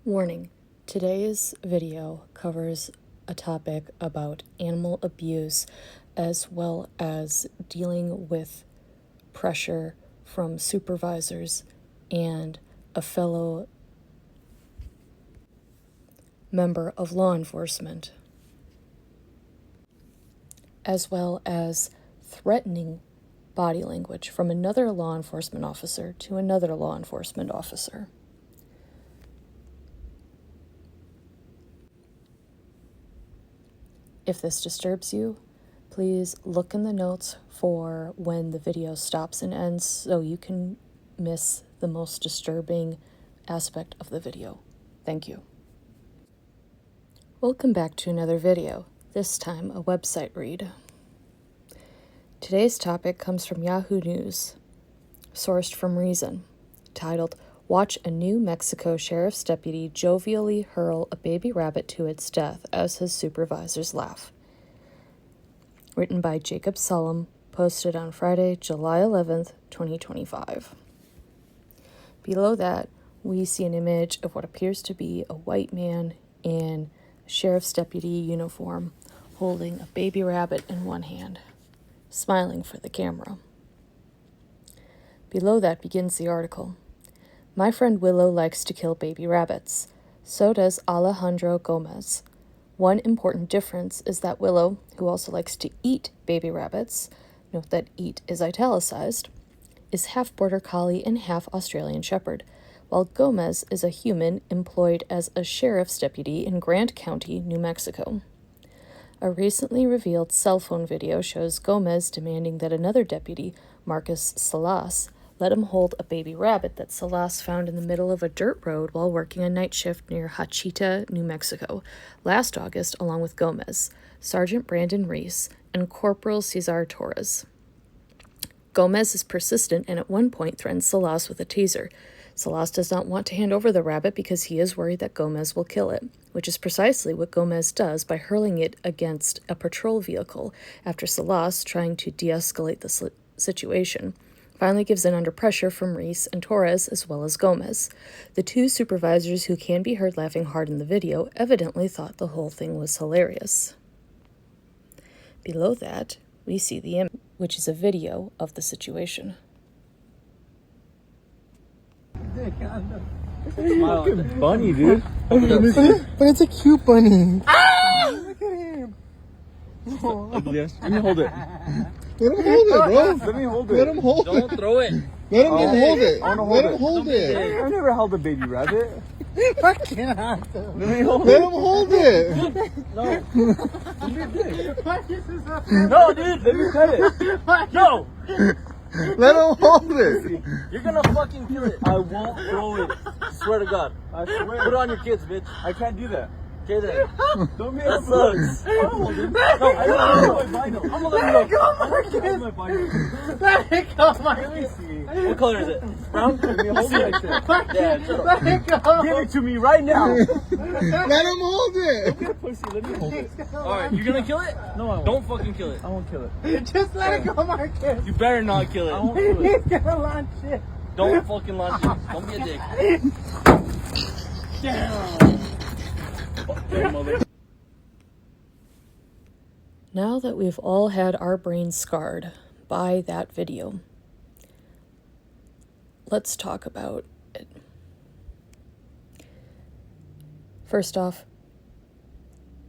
Warning, today's video covers a topic about animal abuse as well as dealing with pressure from supervisors and a fellow member of law enforcement, as well as threatening body language from another law enforcement officer to another law enforcement officer. If this disturbs you, please look in the notes for when the video stops and ends so you can miss the most disturbing aspect of the video. Thank you. Welcome back to another video, this time a website read. Today's topic comes from Yahoo News, sourced from Reason, titled, "Watch a New Mexico Sheriff's Deputy Jovially Hurl a Baby Rabbit to its Death as His Supervisors Laugh." Written by Jacob Sullum, posted on Friday, July 11th, 2025. Below that, we see an image of what appears to be a white man in a sheriff's deputy uniform holding a baby rabbit in one hand, smiling for the camera. Below that begins the article. "My friend Willow likes to kill baby rabbits. So does Alejandro Gomez. One important difference is that Willow, who also likes to eat baby rabbits, note that eat is italicized, is half border collie and half Australian shepherd, while Gomez is a human employed as a sheriff's deputy in Grant County, New Mexico." A recently revealed cell phone video shows Gomez demanding that another deputy, Marcus Salas, let him hold a baby rabbit that Salas found in the middle of a dirt road while working a night shift near Hachita, New Mexico, last August, along with Gomez, Sergeant Brandon Reese, and Corporal Cesar Torres. Gomez is persistent and at one point threatens Salas with a taser. Salas does not want to hand over the rabbit because he is worried that Gomez will kill it, which is precisely what Gomez does by hurling it against a patrol vehicle after Salas, trying to de-escalate the situation, finally gives in under pressure from Reese and Torres as well as Gomez. The two supervisors, who can be heard laughing hard in the video, evidently thought the whole thing was hilarious. Below that, we see the image, which is a video of the situation. Fucking bunny, dude. But it's a cute bunny. Look at him. Yes. Let me hold it. Let him hold it, bro. Let me hold it. Let him hold it. Don't throw it. Let him hold it. I wanna hold Let it. him hold it. I've never held a baby rabbit. Let him Let me hold it. hold it. No. No, dude. Let me pet it. No. Let him hold it. You're gonna fucking kill it. I won't throw it. Swear to God. I swear. Put it on your kids, bitch. I can't do that. Okay then. Don't be That sucks. No, I don't my vinyl. I'm gonna let it go. I'm gonna hold my vinyl. Let it go, my Let me see. What color is it? Brown? Let me hold it like that. Yeah, shut up. Let it go. Give it to me right now. Let him hold it. Get a pussy. Let me hold it. Alright, you're gonna kill it? No, I won't. Don't fucking kill it. I won't kill it. Just let it go, Marcus. You better not kill I it. won't kill it. He's gonna launch it. Don't fucking launch it. Don't be a dick. Damn. Damn, mother. Now that we've all had our brains scarred by that video, let's talk about it. First off,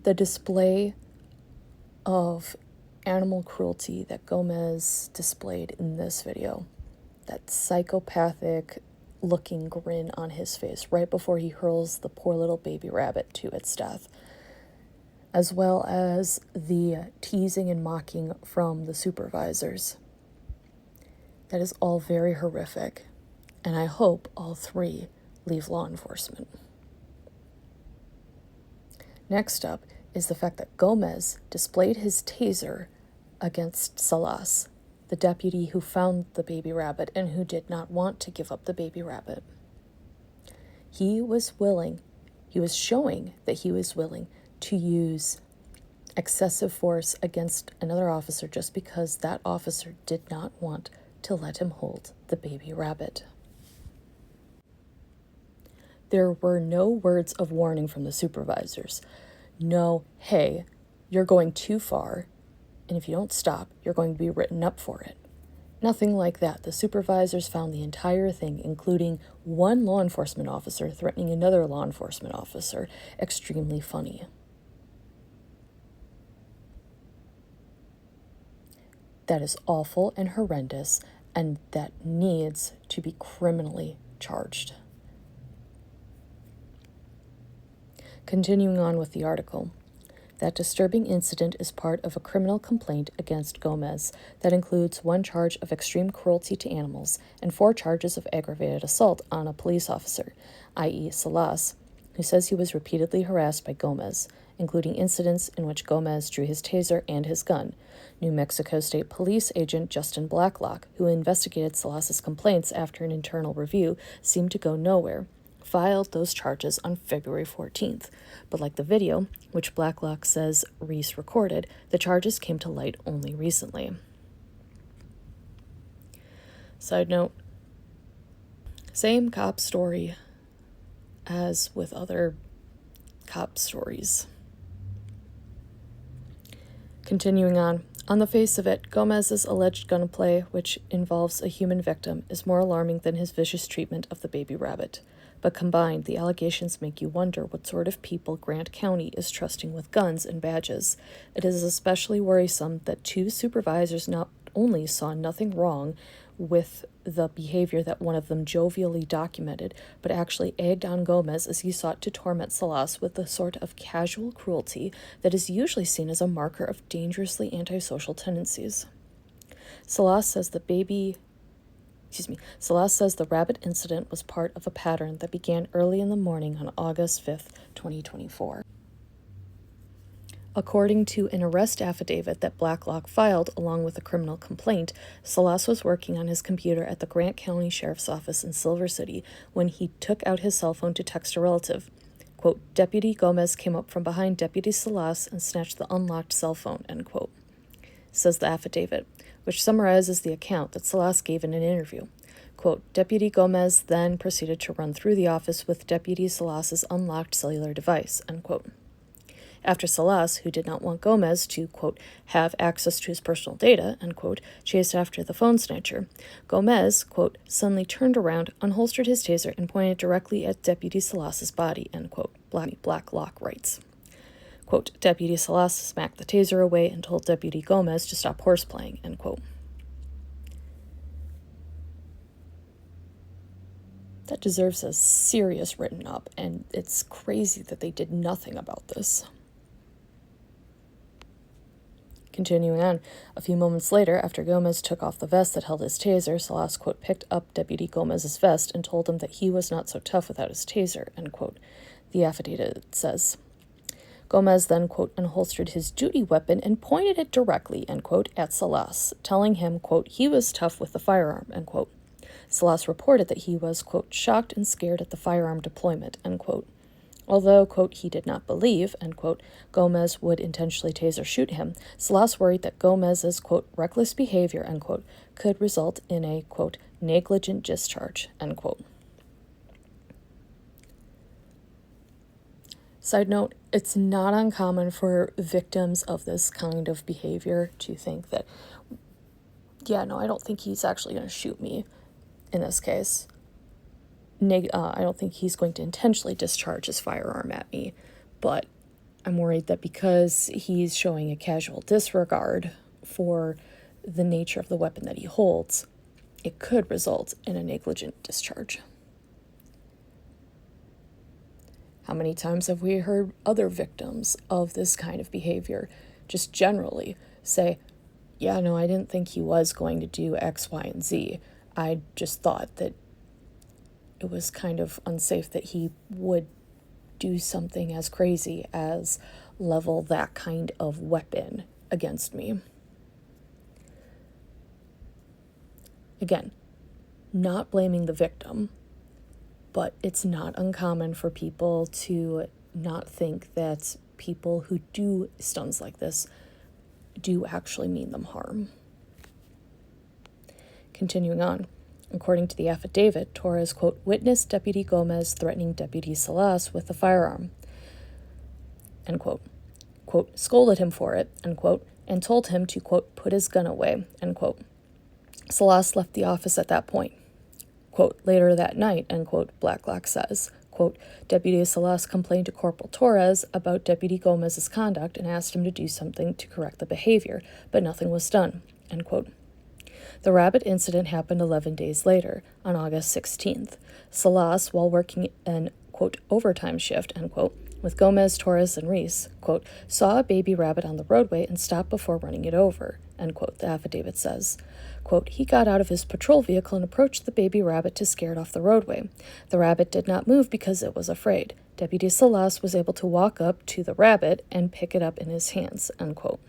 the display of animal cruelty that Gomez displayed in this video, that psychopathic looking grin on his face right before he hurls the poor little baby rabbit to its death, as well as the teasing and mocking from the supervisors. That is all very horrific, and I hope all three leave law enforcement. Next up is the fact that Gomez displayed his taser against Salas, the deputy who found the baby rabbit and who did not want to give up the baby rabbit. He was showing that he was willing to use excessive force against another officer just because that officer did not want to let him hold the baby rabbit. There were no words of warning from the supervisors. No, hey, you're going too far, and if you don't stop, you're going to be written up for it. Nothing like that. The supervisors found the entire thing, including one law enforcement officer threatening another law enforcement officer, extremely funny. That is awful and horrendous, and that needs to be criminally charged. Continuing on with the article. That disturbing incident is part of a criminal complaint against Gomez that includes 1 charge of extreme cruelty to animals and 4 charges of aggravated assault on a police officer, i.e. Salas, who says he was repeatedly harassed by Gomez, including incidents in which Gomez drew his taser and his gun. New Mexico State Police agent Justin Blacklock, who investigated Salas's complaints after an internal review, seemed to go nowhere, filed those charges on February 14th. But like the video, which Blacklock says Reese recorded, the charges came to light only recently. Side note, same cop story as with other cop stories. Continuing on the face of it, Gomez's alleged gunplay, which involves a human victim, is more alarming than his vicious treatment of the baby rabbit. But combined, the allegations make you wonder what sort of people Grant County is trusting with guns and badges. It is especially worrisome that 2 supervisors not only saw nothing wrong with the behavior that one of them jovially documented, but actually egged on Gomez as he sought to torment Salas with the sort of casual cruelty that is usually seen as a marker of dangerously antisocial tendencies. Salas says the rabbit incident was part of a pattern that began early in the morning on August 5th, 2024. According to an arrest affidavit that Blacklock filed along with a criminal complaint, Salas was working on his computer at the Grant County Sheriff's Office in Silver City when he took out his cell phone to text a relative. Quote, Deputy Gomez came up from behind Deputy Salas and snatched the unlocked cell phone, end quote, says the affidavit, which summarizes the account that Salas gave in an interview. Quote, Deputy Gomez then proceeded to run through the office with Deputy Salas's unlocked cellular device, end quote. After Salas, who did not want Gomez to, quote, have access to his personal data, end quote, chased after the phone snatcher, Gomez, quote, suddenly turned around, unholstered his taser, and pointed directly at Deputy Salas's body, end quote, Blacklock writes. Quote, Deputy Salas smacked the taser away and told Deputy Gomez to stop horseplaying, end quote. That deserves a serious written up, and it's crazy that they did nothing about this. Continuing on, a few moments later, after Gomez took off the vest that held his taser, Salas, quote, picked up Deputy Gomez's vest and told him that he was not so tough without his taser, end quote, the affidavit says. Gomez then, quote, unholstered his duty weapon and pointed it directly, end quote, at Salas, telling him, quote, he was tough with the firearm, end quote. Salas reported that he was, quote, shocked and scared at the firearm deployment, end quote. Although, quote, he did not believe, end quote, Gomez would intentionally tase or shoot him, Salas worried that Gomez's, quote, reckless behavior, end quote, could result in a, quote, negligent discharge, end quote. Side note, it's not uncommon for victims of this kind of behavior to think that, yeah, no, I don't think he's actually going to shoot me in this case. I don't think he's going to intentionally discharge his firearm at me, but I'm worried that because he's showing a casual disregard for the nature of the weapon that he holds, it could result in a negligent discharge. How many times have we heard other victims of this kind of behavior just generally say, yeah, no, I didn't think he was going to do X, Y, and Z. I just thought that it was kind of unsafe that he would do something as crazy as level that kind of weapon against me. Again, not blaming the victim, but it's not uncommon for people to not think that people who do stunts like this do actually mean them harm. Continuing on. According to the affidavit, Torres, quote, witnessed Deputy Gomez threatening Deputy Salas with a firearm, end quote. Quote, scolded him for it, end quote, and told him to, quote, put his gun away, end quote. Salas left the office at that point. Quote, later that night, end quote, Blacklock says, quote, Deputy Salas complained to Corporal Torres about Deputy Gomez's conduct and asked him to do something to correct the behavior, but nothing was done, end quote. The rabbit incident happened 11 days later, on August 16th. Salas, while working an, quote, overtime shift, end quote, with Gomez, Torres, and Reese, quote, saw a baby rabbit on the roadway and stopped before running it over, end quote, the affidavit says. Quote, he got out of his patrol vehicle and approached the baby rabbit to scare it off the roadway. The rabbit did not move because it was afraid. Deputy Salas was able to walk up to the rabbit and pick it up in his hands, end quote.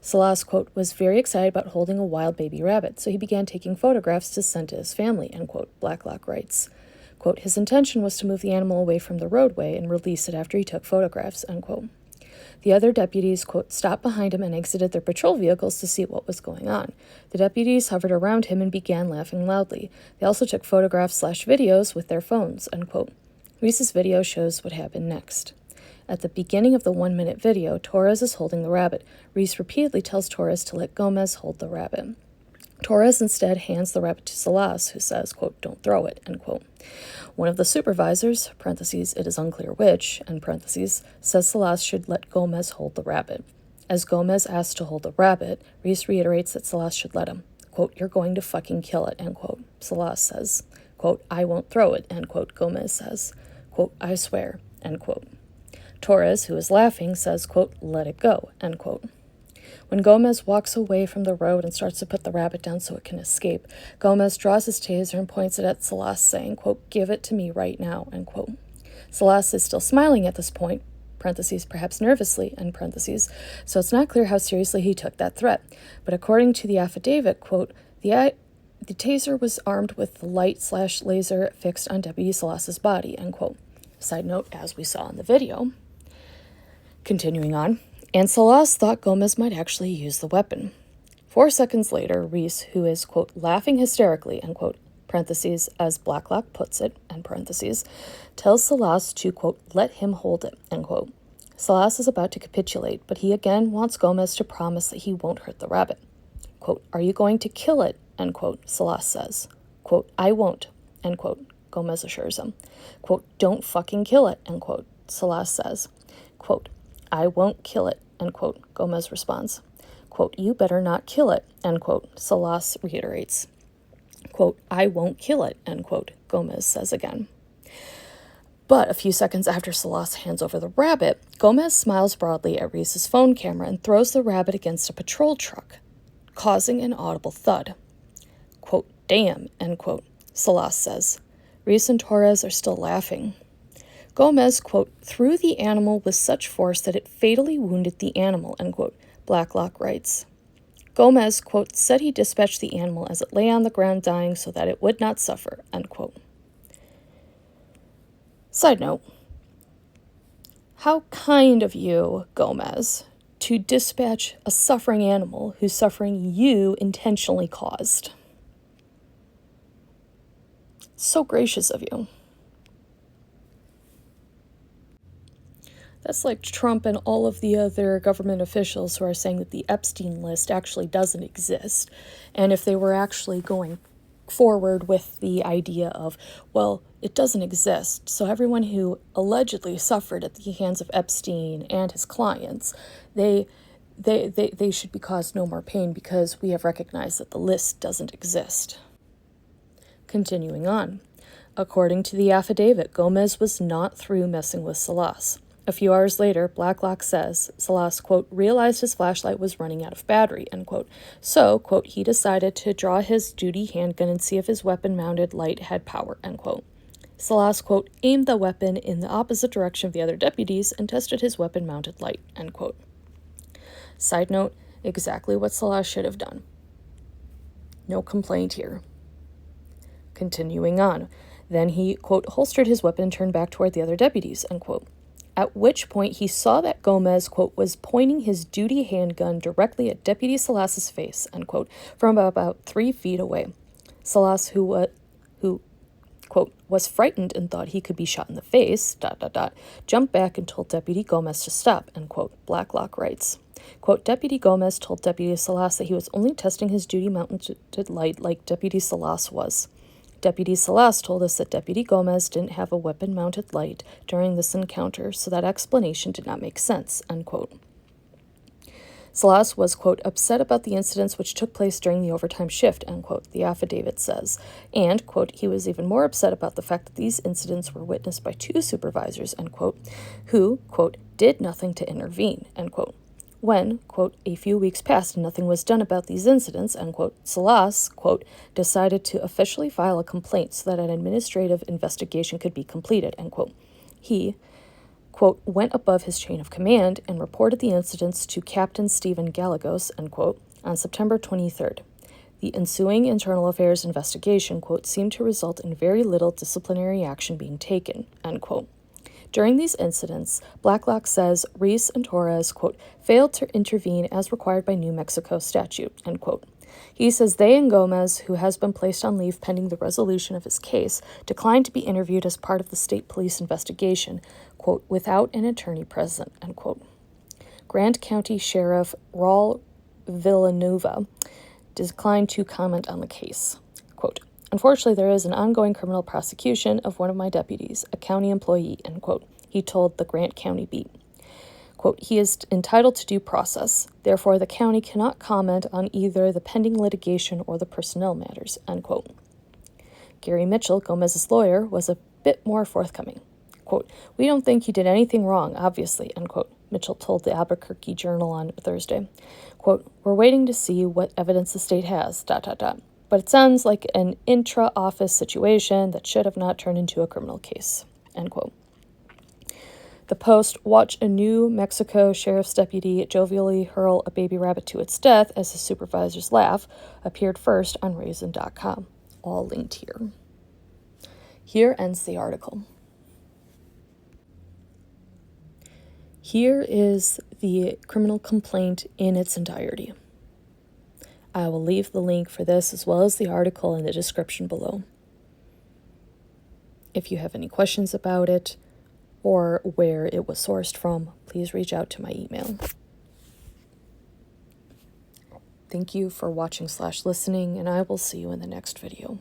Salas, quote, was very excited about holding a wild baby rabbit, so he began taking photographs to send to his family, end quote, Blacklock writes. Quote, his intention was to move the animal away from the roadway and release it after he took photographs, end quote. The other deputies, quote, stopped behind him and exited their patrol vehicles to see what was going on. The deputies hovered around him and began laughing loudly. They also took photographs/videos with their phones, end quote. Reese's video shows what happened next. At the beginning of the 1-minute video, Torres is holding the rabbit. Reese repeatedly tells Torres to let Gomez hold the rabbit. Torres instead hands the rabbit to Salas, who says, quote, don't throw it, end quote. One of the supervisors, parentheses, it is unclear which, end parentheses, says Salas should let Gomez hold the rabbit. As Gomez asks to hold the rabbit, Reese reiterates that Salas should let him. Quote, you're going to fucking kill it, end quote. Salas says, quote, I won't throw it, end quote. Gomez says, quote, I swear, end quote. Torres, who is laughing, says, quote, let it go, end quote. When Gomez walks away from the road and starts to put the rabbit down so it can escape, Gomez draws his taser and points it at Salas, saying, quote, give it to me right now, end quote. Salas is still smiling at this point, parentheses, perhaps nervously, end parentheses, so it's not clear how seriously he took that threat. But according to the affidavit, quote, the taser was armed with the light/laser fixed on Deputy Salas's body, end quote. Side note, as we saw in the video. Continuing on, and Salas thought Gomez might actually use the weapon. 4 seconds later, Reese, who is, quote, laughing hysterically, end quote, parentheses, as Blacklock puts it, end parentheses, tells Salas to, quote, let him hold it, end quote. Salas is about to capitulate, but he again wants Gomez to promise that he won't hurt the rabbit. Quote, are you going to kill it, end quote, Salas says. Quote, I won't, end quote, Gomez assures him. Quote, don't fucking kill it, end quote, Salas says. Quote, I won't kill it, end quote, Gomez responds. Quote, you better not kill it, end quote, Salas reiterates. Quote, I won't kill it, end quote, Gomez says again. But a few seconds after Salas hands over the rabbit, Gomez smiles broadly at Reese's phone camera and throws the rabbit against a patrol truck, causing an audible thud. Quote, damn, end quote, Salas says. Reese and Torres are still laughing. Gomez, quote, threw the animal with such force that it fatally wounded the animal, end quote, Blacklock writes. Gomez, quote, said he dispatched the animal as it lay on the ground dying so that it would not suffer, end quote. Side note, how kind of you, Gomez, to dispatch a suffering animal whose suffering you intentionally caused. So gracious of you. That's like Trump and all of the other government officials who are saying that the Epstein list actually doesn't exist. And if they were actually going forward with the idea of, well, it doesn't exist, so everyone who allegedly suffered at the hands of Epstein and his clients, they should be caused no more pain because we have recognized that the list doesn't exist. Continuing on. According to the affidavit, Gomez was not through messing with Salas. A few hours later, Blacklock says Salas, quote, realized his flashlight was running out of battery, end quote. So, quote, he decided to draw his duty handgun and see if his weapon-mounted light had power, end quote. Salas, quote, aimed the weapon in the opposite direction of the other deputies and tested his weapon-mounted light, end quote. Side note, exactly what Salas should have done. No complaint here. Continuing on. Then he, quote, holstered his weapon and turned back toward the other deputies, end quote. At which point he saw that Gomez, quote, was pointing his duty handgun directly at Deputy Salas's face, end quote, from about 3 feet away. Salas, who quote, was frightened and thought he could be shot in the face, ... jumped back and told Deputy Gomez to stop, end quote, Blacklock writes. Quote, Deputy Gomez told Deputy Salas that he was only testing his duty-mounted light like Deputy Salas was. Deputy Salas told us that Deputy Gomez didn't have a weapon-mounted light during this encounter, so that explanation did not make sense, end quote. Salas was, quote, upset about the incidents which took place during the overtime shift, end quote, the affidavit says. And, quote, he was even more upset about the fact that these incidents were witnessed by 2 supervisors, end quote, who, quote, did nothing to intervene, end quote. When, quote, a few weeks passed and nothing was done about these incidents, end quote, Salas, quote, decided to officially file a complaint so that an administrative investigation could be completed, end quote. He, quote, went above his chain of command and reported the incidents to Captain Stephen Gallegos, end quote, on September 23rd. The ensuing internal affairs investigation, quote, seemed to result in very little disciplinary action being taken, end quote. During these incidents, Blacklock says Reese and Torres, quote, failed to intervene as required by New Mexico statute, end quote. He says they and Gomez, who has been placed on leave pending the resolution of his case, declined to be interviewed as part of the state police investigation, quote, without an attorney present, end quote. Grant County Sheriff Raul Villanueva declined to comment on the case. Quote, unfortunately, there is an ongoing criminal prosecution of one of my deputies, a county employee, end quote, he told the Grant County Beat. Quote, he is entitled to due process. Therefore, the county cannot comment on either the pending litigation or the personnel matters, end quote. Gary Mitchell, Gomez's lawyer, was a bit more forthcoming. Quote, we don't think he did anything wrong, obviously, end quote, Mitchell told the Albuquerque Journal on Thursday. Quote, we're waiting to see what evidence the state has, ... But it sounds like an intra-office situation that should have not turned into a criminal case, end quote. The Post, watch a New Mexico sheriff's deputy jovially hurl a baby rabbit to its death as his supervisors laugh, appeared first on Raisin.com. All linked here. Here ends the article. Here is the criminal complaint in its entirety. I will leave the link for this as well as the article in the description below. If you have any questions about it, or where it was sourced from, please reach out to my email. Thank you for watching/listening, and I will see you in the next video.